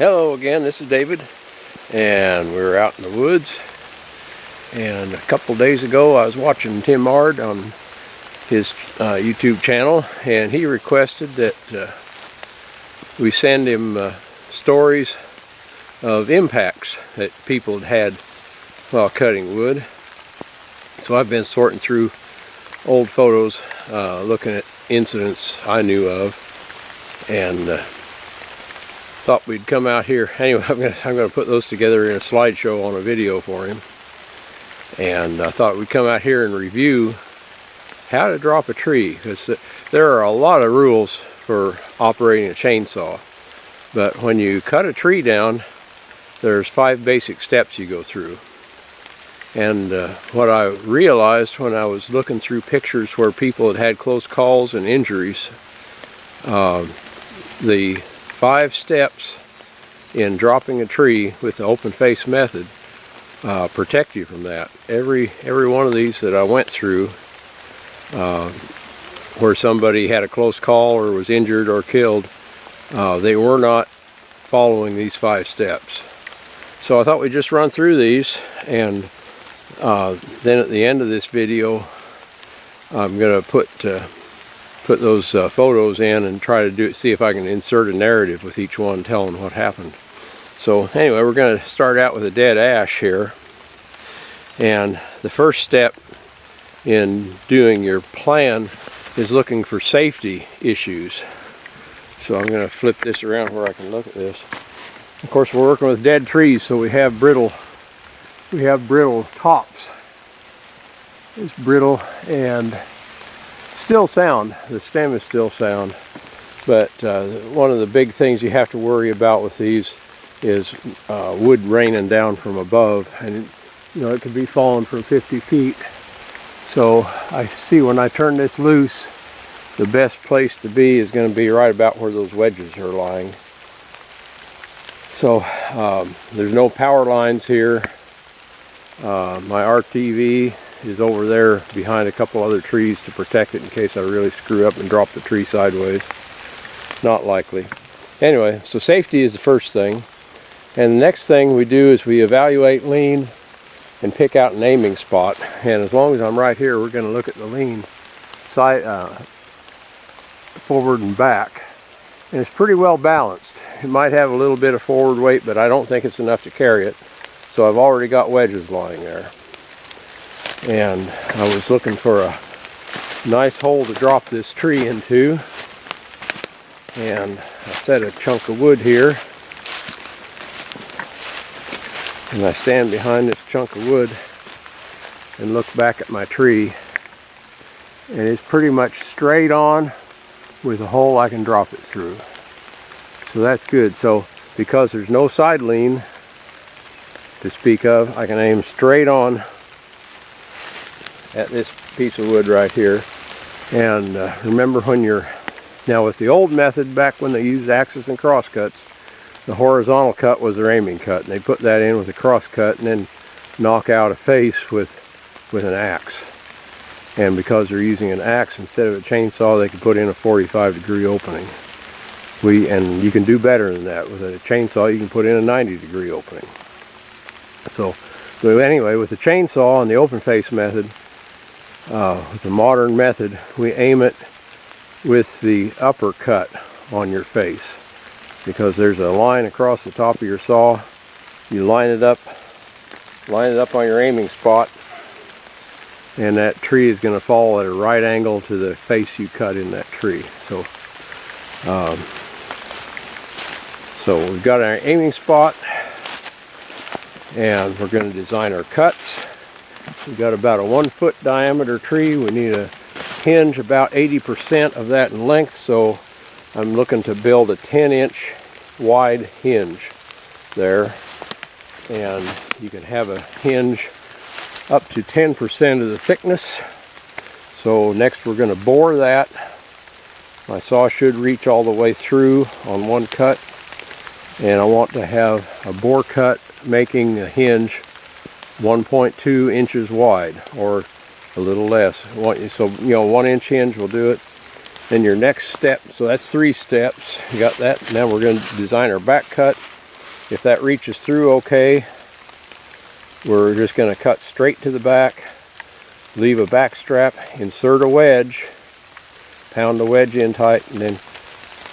Hello again, this is David, and we're out in the woods. And a couple days ago I was watching Tim Ard on his YouTube channel, and he requested that we send him stories of impacts that people had while cutting wood. So I've been sorting through old photos, looking at incidents I knew of, and thought we'd come out here. Anyway, I'm going to put those together in a slideshow on a video for him. And I thought we'd come out here and review how to drop a tree, because there are a lot of rules for operating a chainsaw. But when you cut a tree down, there's 5 basic steps you go through. And what I realized when I was looking through pictures where people had had close calls and injuries, the 5 steps in dropping a tree with the open face method protect you from that. Every one of these that I went through where somebody had a close call or was injured or killed, they were not following these 5 steps. So I thought we'd just run through these, and then at the end of this video I'm going to put those photos in and try to see if I can insert a narrative with each one telling what happened. So anyway, we're going to start out with a dead ash here. And the first step in doing your plan is looking for safety issues. So I'm going to flip this around where I can look at this. Of course, we're working with dead trees, so we have brittle tops. It's brittle and still sound. The stem is still sound, but one of the big things you have to worry about with these is wood raining down from above, and it could be falling from 50 feet. So I see when I turn this loose, the best place to be is going to be right about where those wedges are lying. So there's no power lines here. My RTV is over there behind a couple other trees to protect it in case I really screw up and drop the tree sideways. Not likely. Anyway, so safety is the first thing. And the next thing we do is we evaluate lean and pick out an aiming spot. And as long as I'm right here, we're going to look at the lean side, forward and back. And it's pretty well balanced. It might have a little bit of forward weight, but I don't think it's enough to carry it. So I've already got wedges lying there. And I was looking for a nice hole to drop this tree into. And I set a chunk of wood here. And I stand behind this chunk of wood and look back at my tree. And it's pretty much straight on with a hole I can drop it through. So that's good. So because there's no side lean to speak of, I can aim straight on at this piece of wood right here. And remember, when you're now with the old method, back when they used axes and cross cuts, the horizontal cut was their aiming cut, and they put that in with a cross cut and then knock out a face with an axe. And because they're using an axe instead of a chainsaw, they can put in a 45-degree opening. And you can do better than that. With a chainsaw, you can put in a 90-degree opening. So anyway, with the chainsaw and the open face method, with the modern method, we aim it with the upper cut on your face, because there's a line across the top of your saw. You line it up on your aiming spot, and that tree is going to fall at a right angle to the face you cut in that tree. So so we've got our aiming spot, and we're going to design our cuts. We've got about a 1-foot diameter tree. We need a hinge about 80% of that in length, so I'm looking to build a 10-inch wide hinge there. And you can have a hinge up to 10% of the thickness. So next we're going to bore that. My saw should reach all the way through on one cut, and I want to have a bore cut making a hinge 1.2 inches wide, or a little less. So 1-inch hinge will do it. Then your next step, so that's 3 steps. You got that. Now we're going to design our back cut. If that reaches through okay, we're just going to cut straight to the back, leave a back strap, insert a wedge, pound the wedge in tight, and then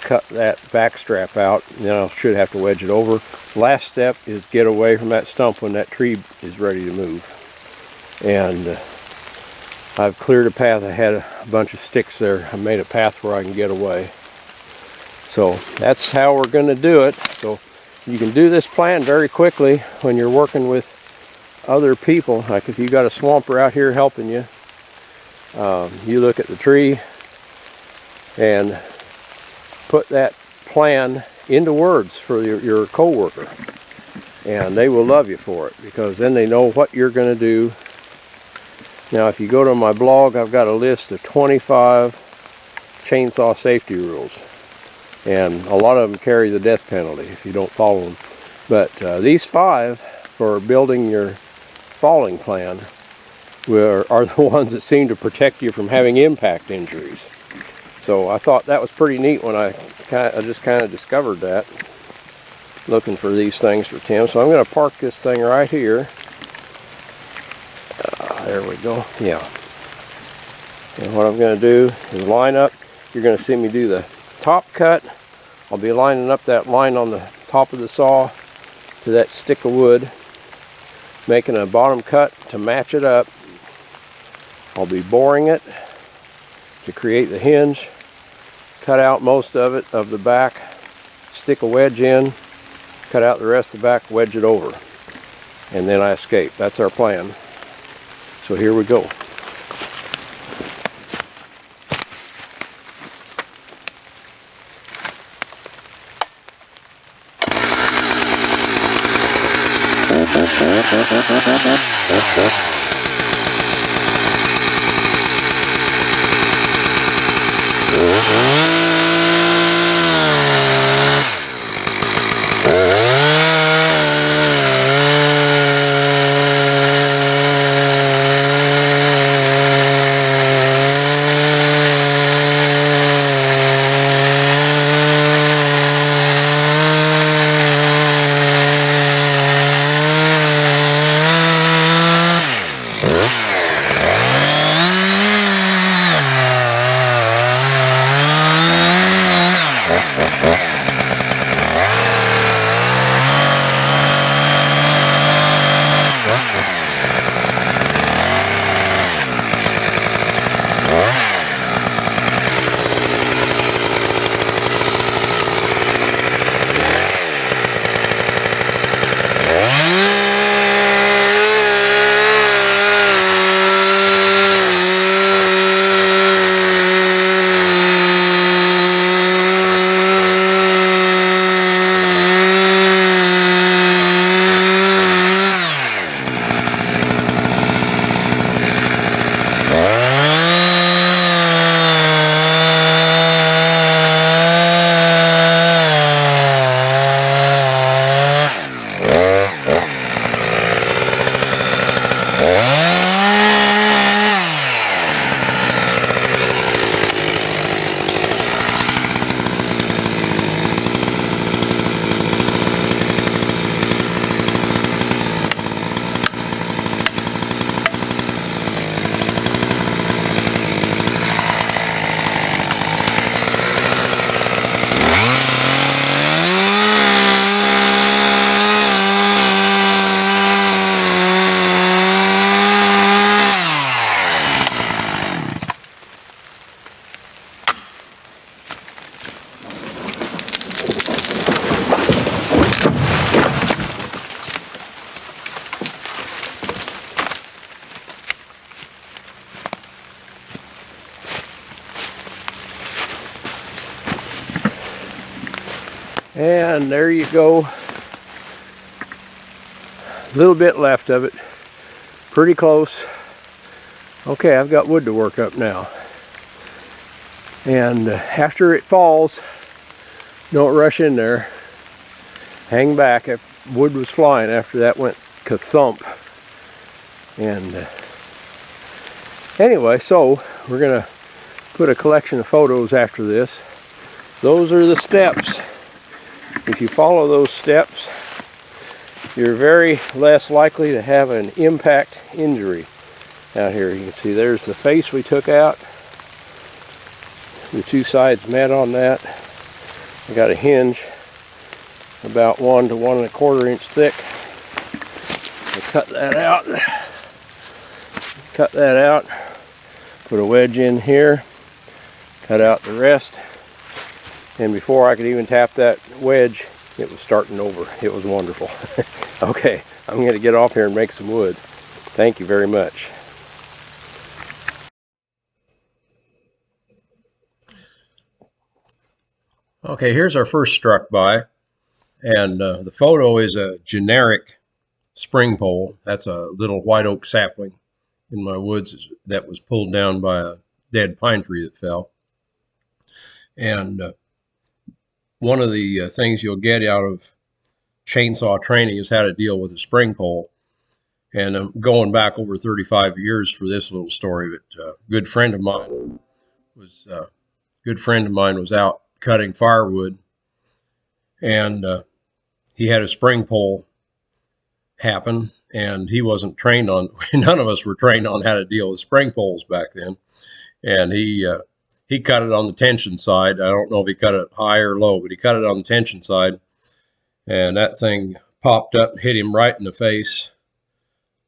cut that back strap out. Now I should have to wedge it over. Last step is get away from that stump when that tree is ready to move. And I've cleared a path. I had a bunch of sticks there. I made a path where I can get away. So that's how we're going to do it. So you can do this plan very quickly when you're working with other people. Like if you got a swamper out here helping you, you look at the tree and put that plan into words for your co-worker, and they will love you for it, because then they know what you're going to do. Now if you go to my blog, I've got a list of 25 chainsaw safety rules, and a lot of them carry the death penalty if you don't follow them. But these 5 for building your falling plan are the ones that seem to protect you from having impact injuries. So I thought that was pretty neat when I just kind of discovered that, looking for these things for Tim. So I'm going to park this thing right here. There we go. Yeah. And what I'm going to do is line up. You're going to see me do the top cut. I'll be lining up that line on the top of the saw to that stick of wood, making a bottom cut to match it up. I'll be boring it to create the hinge, cut out most of it, of the back, stick a wedge in, cut out the rest of the back, wedge it over, and then I escape. That's our plan. So here we go. And there you go. A little bit left of it. Pretty close. Okay, I've got wood to work up now. And after it falls, don't rush in there. Hang back. If wood was flying after that went ka-thump. And anyway, so we're going to put a collection of photos after this. Those are the steps. If you follow those steps, you're very less likely to have an impact injury out here. You can see there's the face we took out. The two sides met on that. I got a hinge about 1 to 1 1/4 inch thick. I cut that out. Cut that out. Put a wedge in here. Cut out the rest. And before I could even tap that wedge, it was starting over. It was wonderful. Okay, I'm going to get off here and make some wood. Thank you very much. Okay, here's our first struck by, and the photo is a generic spring pole. That's a little white oak sapling in my woods that was pulled down by a dead pine tree that fell. And one of the things you'll get out of chainsaw training is how to deal with a spring pole. And I'm going back over 35 years for this little story, but a good friend of mine was out cutting firewood, and he had a spring pole happen, and he wasn't trained on, none of us were trained on how to deal with spring poles back then. And he cut it on the tension side. I don't know if he cut it high or low, but he cut it on the tension side, and that thing popped up and hit him right in the face,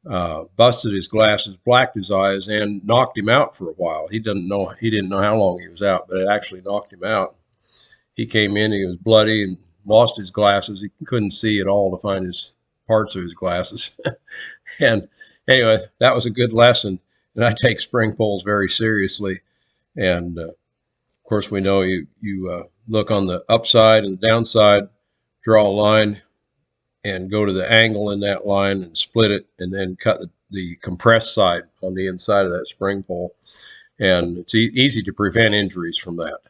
busted his glasses, blacked his eyes, and knocked him out for a while. He didn't know how long he was out, but it actually knocked him out. He came in, he was bloody and lost his glasses. He couldn't see at all to find his parts of his glasses. And anyway, that was a good lesson. And I take spring poles very seriously. And of course, we know you look on the upside and the downside, draw a line, and go to the angle in that line and split it, and then cut the compressed side on the inside of that spring pole. And it's easy to prevent injuries from that.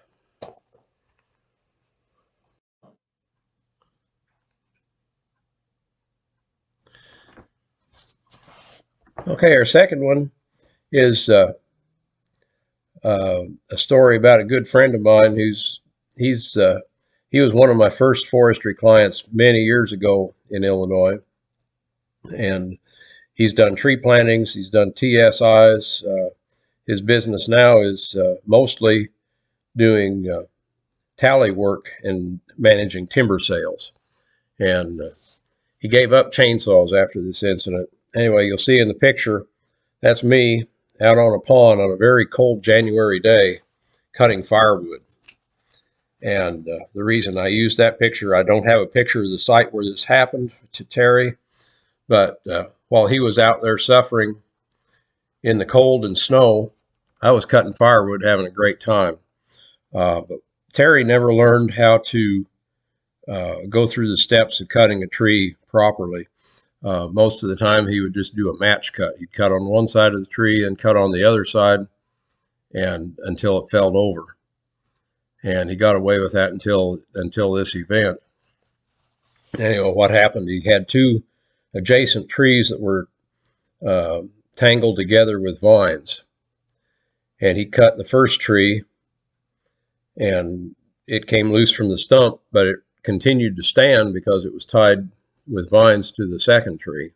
Okay, our second one is a story about a good friend of mine he was one of my first forestry clients many years ago in Illinois, and he's done tree plantings, he's done TSIs. His business now is mostly doing tally work and managing timber sales, and he gave up chainsaws after this incident. Anyway, you'll see in the picture, that's me out on a pond on a very cold January day cutting firewood. And the reason I use that picture, I don't have a picture of the site where this happened to Terry, but while he was out there suffering in the cold and snow, I was cutting firewood, having a great time. But Terry never learned how to go through the steps of cutting a tree properly. Most of the time he would just do a match cut. He'd cut on one side of the tree and cut on the other side, and until it fell over. And he got away with that until this event. Anyway, what happened, he had two adjacent trees that were tangled together with vines. And he cut the first tree, and it came loose from the stump, but it continued to stand because it was tied with vines to the second tree.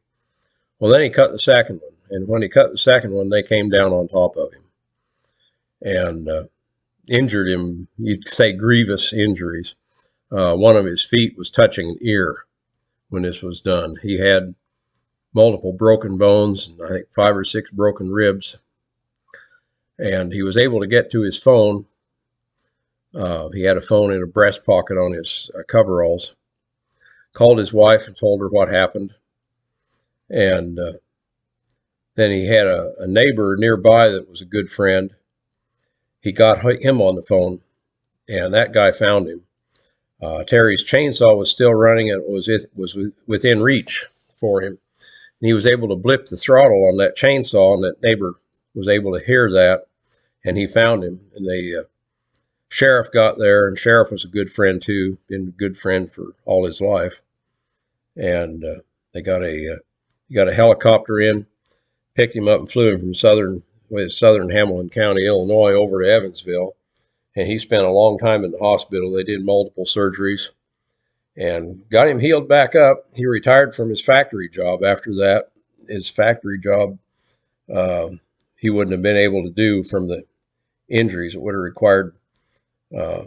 Well, then he cut the second one, and when he cut the second one, they came down on top of him and injured him. You'd say grievous injuries. One of his feet was touching an ear when this was done. He had multiple broken bones, and I think 5 or 6 broken ribs, and he was able to get to his phone. He had a phone in a breast pocket on his coveralls. Called his wife and told her what happened. And then he had a neighbor nearby that was a good friend. He got him on the phone, and that guy found him. Terry's chainsaw was still running, and it was within reach for him. And he was able to blip the throttle on that chainsaw, and that neighbor was able to hear that, and he found him. And the sheriff got there, and sheriff was a good friend too, been a good friend for all his life. And they got a helicopter in, picked him up and flew him from southern Hamilton County, Illinois, over to Evansville. And he spent a long time in the hospital. They did multiple surgeries, and got him healed back up. He retired from his factory job after that. His factory job, uh, he wouldn't have been able to do from the injuries. It would have required uh,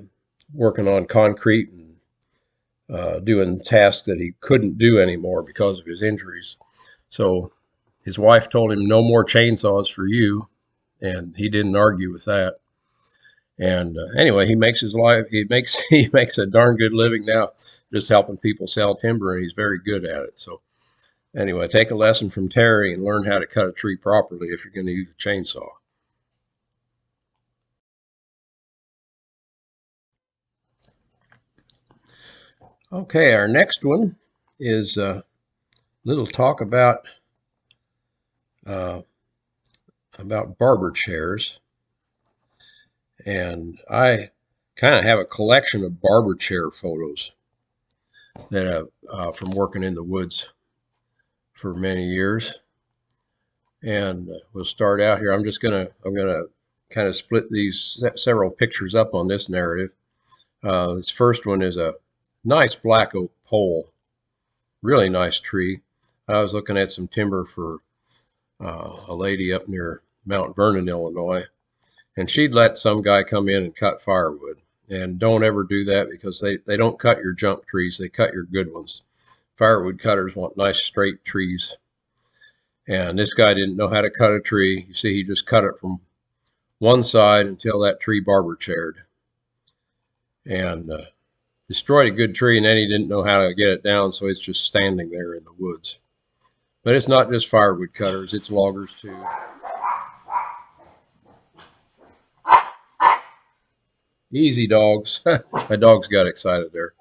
working on concrete and doing tasks that he couldn't do anymore because of his injuries. So his wife told him, no more chainsaws for you, and he didn't argue with that. And anyway, he makes his life. He makes a darn good living now, just helping people sell timber, and he's very good at it. So anyway, take a lesson from Terry and learn how to cut a tree properly if you're going to use a chainsaw. Okay, our next one is a little talk about barber chairs. And I kind of have a collection of barber chair photos that from working in the woods for many years. And we'll start out here. I'm gonna kind of split these several pictures up on this narrative. This first one is a nice black oak pole, really nice tree. I was looking at some timber for a lady up near Mount Vernon, Illinois, and she'd let some guy come in and cut firewood. And don't ever do that, because they don't cut your junk trees, they cut your good ones. Firewood cutters want nice straight trees. And this guy didn't know how to cut a tree. You see, he just cut it from one side until that tree barber chaired. And destroyed a good tree, and then he didn't know how to get it down, so it's just standing there in the woods. But it's not just firewood cutters, it's loggers too. Easy, dogs. My dogs got excited there.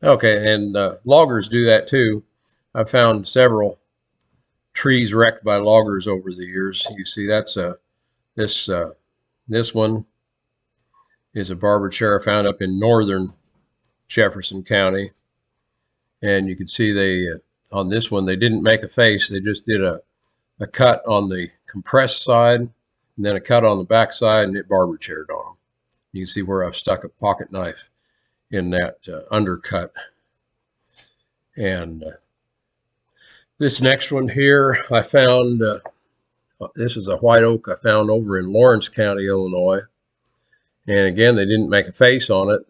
Okay, and loggers do that too. I've found several trees wrecked by loggers over the years. You see, that's this one is a barber chair I found up in northern Jefferson County, and you can see they on this one they didn't make a face. They just did a cut on the compressed side and then a cut on the back side, and it barber chaired on them. You can see where I've stuck a pocket knife in that undercut. And this next one here I found, this is a white oak I found over in Lawrence County, Illinois. And again, they didn't make a face on it.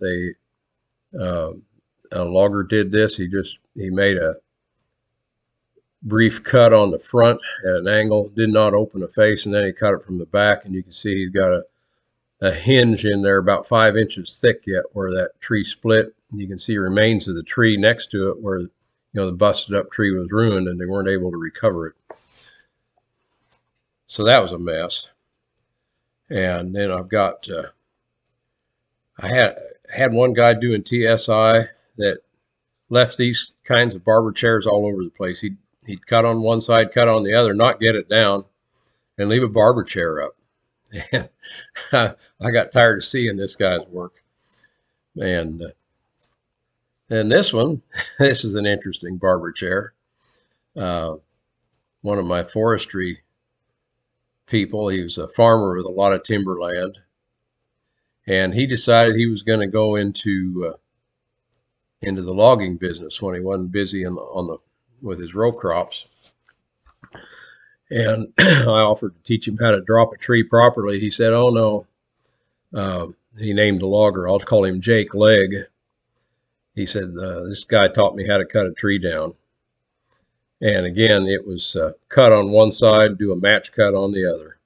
A logger did this. He made a brief cut on the front at an angle, did not open a face, and then he cut it from the back, and you can see he's got a hinge in there about 5 inches thick yet where that tree split. And you can see remains of the tree next to it where the busted up tree was ruined and they weren't able to recover it. So that was a mess. And then I've got I had one guy doing TSI that left these kinds of barber chairs all over the place. He'd cut on one side, cut on the other, not get it down, and leave a barber chair up. And I got tired of seeing this guy's work. And this one, this is an interesting barber chair. One of my forestry people, he was a farmer with a lot of timberland, and he decided he was going to go into the logging business when he wasn't busy with his row crops. And I offered to teach him how to drop a tree properly. He said, "Oh no." He named the logger. I'll call him Jake Leg. He said, "This guy taught me how to cut a tree down." And again, it was cut on one side, do a match cut on the other.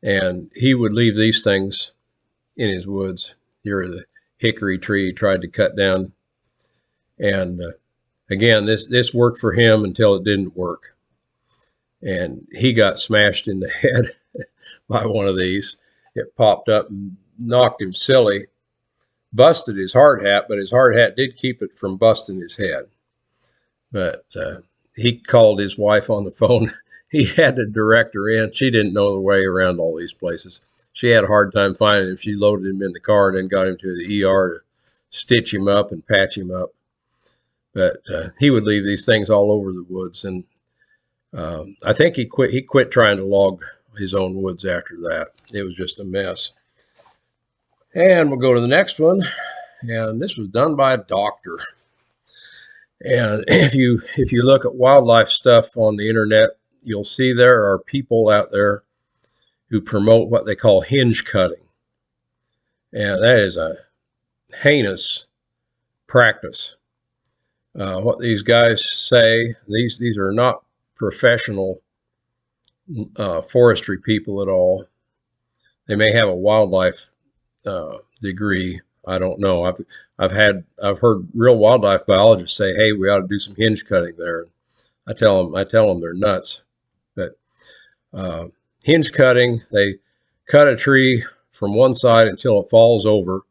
And he would leave these things in his woods. Here, the hickory tree he tried to cut down. And again, this worked for him until it didn't work. And he got smashed in the head by one of these. It popped up and knocked him silly, busted his hard hat, but his hard hat did keep it from busting his head. But he called his wife on the phone. He had to direct her in. She didn't know the way around all these places. She had a hard time finding him. She loaded him in the car and then got him to the ER to stitch him up and patch him up. But he would leave these things all over the woods. And I think he quit trying to log his own woods after that. It was just a mess. And we'll go to the next one. And this was done by a doctor. And if you look at wildlife stuff on the internet, you'll see there are people out there who promote what they call hinge cutting. And that is a heinous practice. What these guys say, these are not professional forestry people at all. They may have a wildlife degree. I don't know. I've heard real wildlife biologists say, "Hey, we ought to do some hinge cutting there." I tell them they're nuts. But hinge cutting, they cut a tree from one side until it falls over.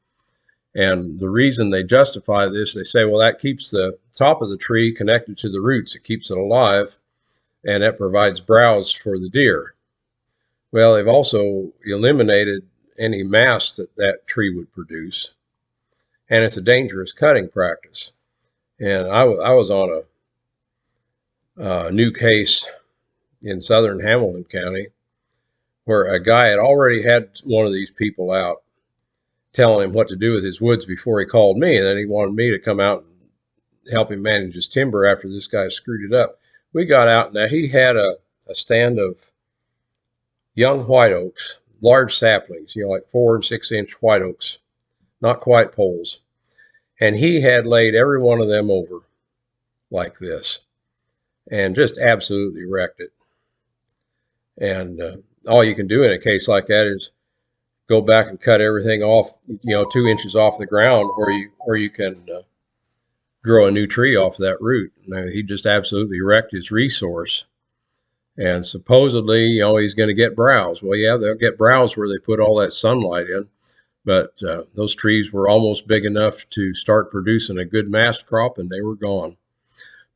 And the reason they justify this, they say, well, that keeps the top of the tree connected to the roots. It keeps it alive, and that provides browse for the deer. Well, they've also eliminated any mass that tree would produce, and it's a dangerous cutting practice. And I was on a new case in southern Hamilton County where a guy had already had one of these people out telling him what to do with his woods before he called me, and then he wanted me to come out and help him manage his timber after this guy screwed it up. We got out, and now he had a stand of young white oaks, large saplings, like 4 and 6 inch white oaks, not quite poles. And he had laid every one of them over like this and just absolutely wrecked it. And all you can do in a case like that is go back and cut everything off, 2 inches off the ground where you can grow a new tree off that root. Now, he just absolutely wrecked his resource. And supposedly, he's going to get browse. Well, yeah, they'll get browse where they put all that sunlight in. But those trees were almost big enough to start producing a good mast crop, and they were gone.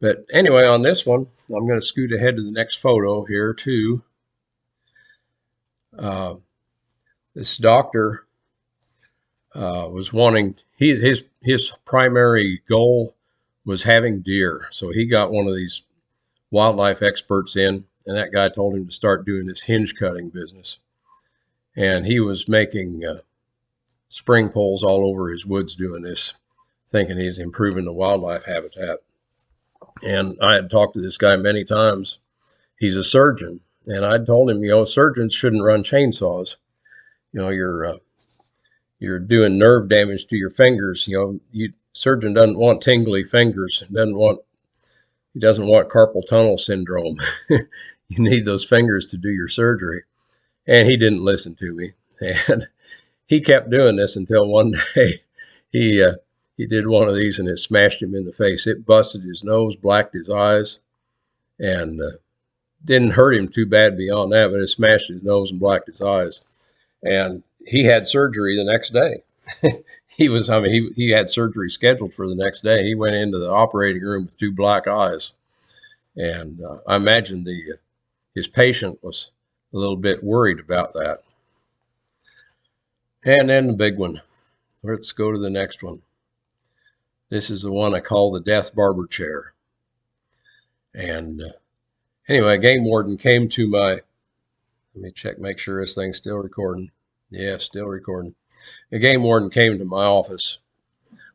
But anyway, on this one, I'm going to scoot ahead to the next photo here, too. This doctor was wanting, his primary goal was having deer. So he got one of these wildlife experts in, and that guy told him to start doing this hinge cutting business. And he was making spring poles all over his woods doing this, thinking he's improving the wildlife habitat. And I had talked to this guy many times. He's a surgeon. And I told him, surgeons shouldn't run chainsaws. You're doing nerve damage to your fingers. Surgeon doesn't want tingly fingers. He doesn't want carpal tunnel syndrome. You need those fingers to do your surgery. And he didn't listen to me. And he kept doing this until one day he did one of these and it smashed him in the face. It busted his nose, blacked his eyes, and didn't hurt him too bad beyond that, but it smashed his nose and blacked his eyes. And he had surgery the next day. He had surgery scheduled for the next day. He went into the operating room with 2 black eyes. And I imagine his patient was a little bit worried about that. And then the big one. Let's go to the next one. This is the one I call the death barber chair. And anyway, game warden came to let me check, make sure this thing's still recording. Yeah, still recording. A game warden came to my office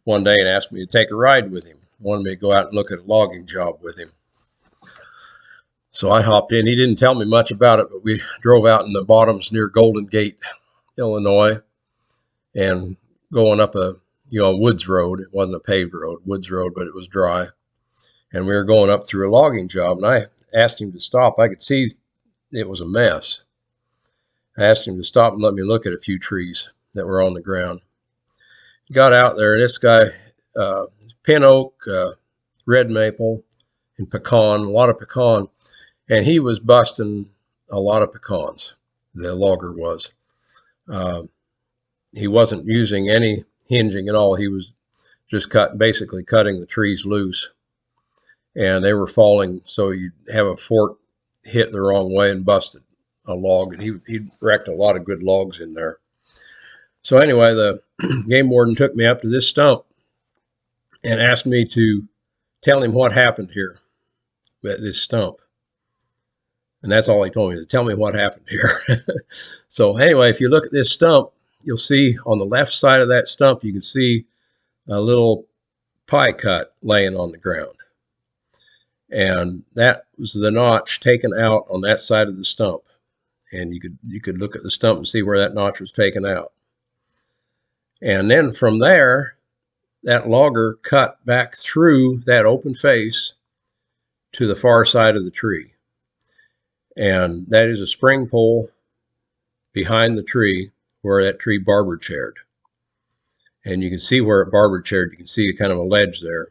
one day and asked me to take a ride with him. Wanted me to go out and look at a logging job with him. So I hopped in. He didn't tell me much about it, but we drove out in the bottoms near Golden Gate, Illinois, and going up a woods road. It wasn't a paved road, woods road, but it was dry. And we were going up through a logging job, and I asked him to stop. I could see it was a mess. I asked him to stop and let me look at a few trees that were on the ground. Got out there, and this guy, pin oak, red maple, and pecan, a lot of pecan, and he was busting a lot of pecans, the logger was. He wasn't using any hinging at all. He was just basically cutting the trees loose, and they were falling, so you'd have a fork hit the wrong way and busted a log, and he wrecked a lot of good logs in there. So anyway, the game warden took me up to this stump and asked me to tell him what happened here at this stump. And that's all he told me, to tell me what happened here. So anyway, if you look at this stump, you'll see on the left side of that stump, you can see a little pie cut laying on the ground. And that was the notch taken out on that side of the stump. And you could look at the stump and see where that notch was taken out. And then from there, that logger cut back through that open face to the far side of the tree. And that is a spring pole behind the tree where that tree Barber chaired. And you can see where it Barber chaired. You can see kind of a ledge there.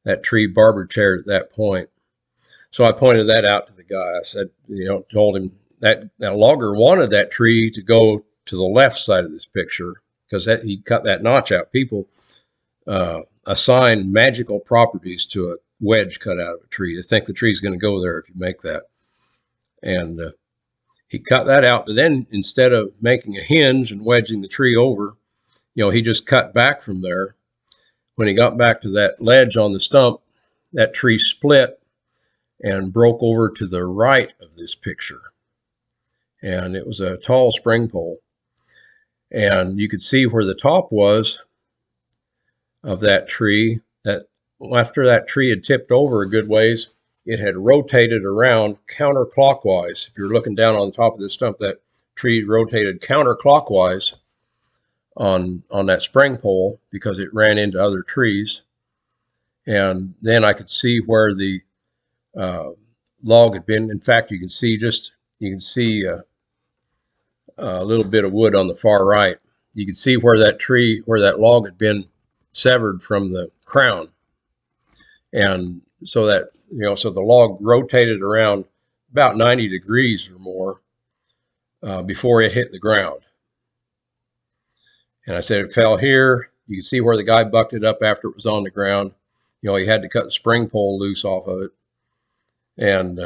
That tree Barber chaired at that point. So I pointed that out to the guy. I said, told him that logger wanted that tree to go to the left side of this picture because he cut that notch out. People assign magical properties to a wedge cut out of a tree. They think the tree's going to go there if you make that. And he cut that out, but then instead of making a hinge and wedging the tree over, he just cut back from there. When he got back to that ledge on the stump, that tree split and broke over to the right of this picture. And it was a tall spring pole. And you could see where the top was of that tree. That after that tree had tipped over a good ways, it had rotated around counterclockwise. If you're looking down on the top of this stump, that tree rotated counterclockwise on that spring pole because it ran into other trees. And then I could see where the log had been. In fact, you can see a little bit of wood on the far right. You can see where that log had been severed from the crown. And so that, so the log rotated around about 90 degrees or more before it hit the ground. And I said it fell here. You can see where the guy bucked it up after it was on the ground. He had to cut the spring pole loose off of it. And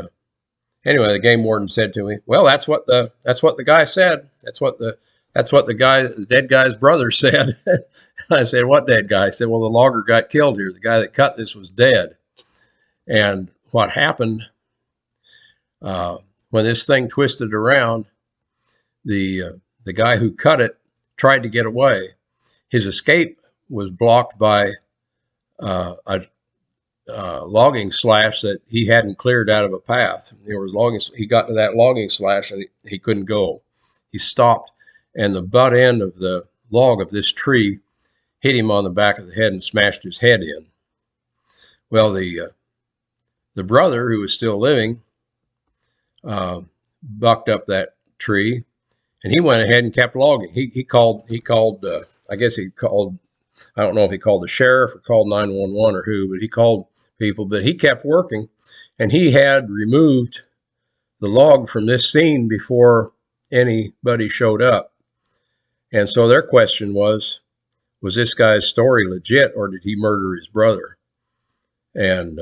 anyway, the game warden said to me, "Well, that's what the guy said. That's what the dead guy's brother said." I said, "What dead guy?" He said, "Well, the logger got killed here. The guy that cut this was dead." And what happened when this thing twisted around, the guy who cut it tried to get away. His escape was blocked by a logging slash that he hadn't cleared out of a path. He got to that logging slash and he couldn't go. He stopped, and the butt end of the log of this tree hit him on the back of the head and smashed his head in. Well, the brother, who was still living, bucked up that tree, and he went ahead and kept logging. He called. I guess he called. I don't know if he called the sheriff or called 911 or who, but he called people. But he kept working, and he had removed the log from this scene before anybody showed up. And so their question was this guy's story legit, or did he murder his brother? And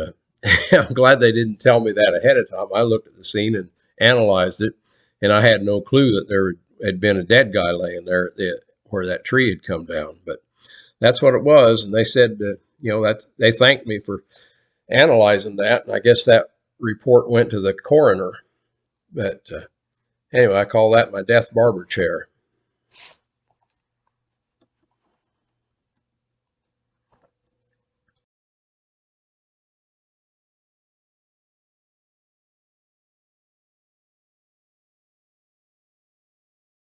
I'm glad they didn't tell me that ahead of time. I looked at the scene and analyzed it, and I had no clue that there had been a dead guy laying there where that tree had come down. But that's what it was. And they said, they thanked me for analyzing that. And I guess that report went to the coroner. But anyway, I call that my death barber chair.